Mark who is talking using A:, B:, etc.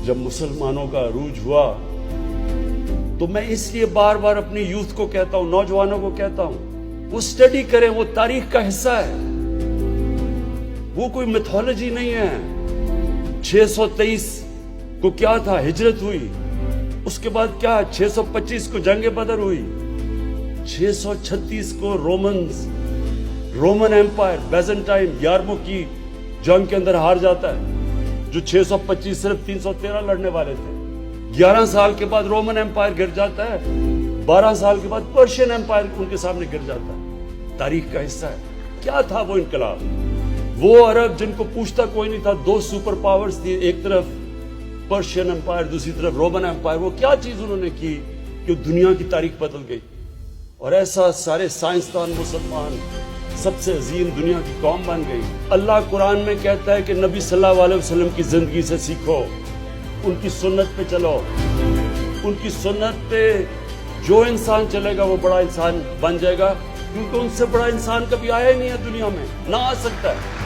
A: جب مسلمانوں کا عروج ہوا تو میں اس لیے بار بار اپنی یوتھ کو کہتا ہوں، نوجوانوں کو کہتا ہوں، وہ اسٹڈی کریں، وہ تاریخ کا حصہ ہے، وہ کوئی میتھولوجی نہیں ہے۔ 623 کو کیا تھا؟ ہجرت ہوئی۔ اس کے بعد کیا؟ 625 کو جنگ بدر ہوئی۔ 636 کو رومن ایمپائر بیزنٹائن 11ویں کی جنگ کے اندر ہار جاتا ہے، جو 625 صرف 313 لڑنے والے تھے۔ 11 سال کے بعد رومن ایمپائر گر جاتا ہے، 12 سال کے بعد پرشین ایمپائر ان کے سامنے گر جاتا ہے۔ تاریخ کا حصہ ہے۔ کیا تھا وہ انقلاب؟ وہ عرب جن کو پوچھتا کوئی نہیں تھا، 2 سپر پاورز تھی، ایک طرف پرشین ایمپائر، دوسری طرف رومن ایمپائر، وہ کیا چیز انہوں نے کی کہ دنیا کی تاریخ بدل گئی؟ اور ایسا سارے سائنسدان مسلمان سب سے عظیم دنیا کی قوم بن گئی۔ اللہ قرآن میں کہتا ہے کہ نبی صلی اللہ علیہ وسلم کی زندگی سے سیکھو، ان کی سنت پہ چلو، ان کی سنت پہ جو انسان چلے گا وہ بڑا انسان بن جائے گا، کیونکہ ان سے بڑا انسان کبھی آیا ہی نہیں ہے دنیا میں، نہ آ سکتا ہے۔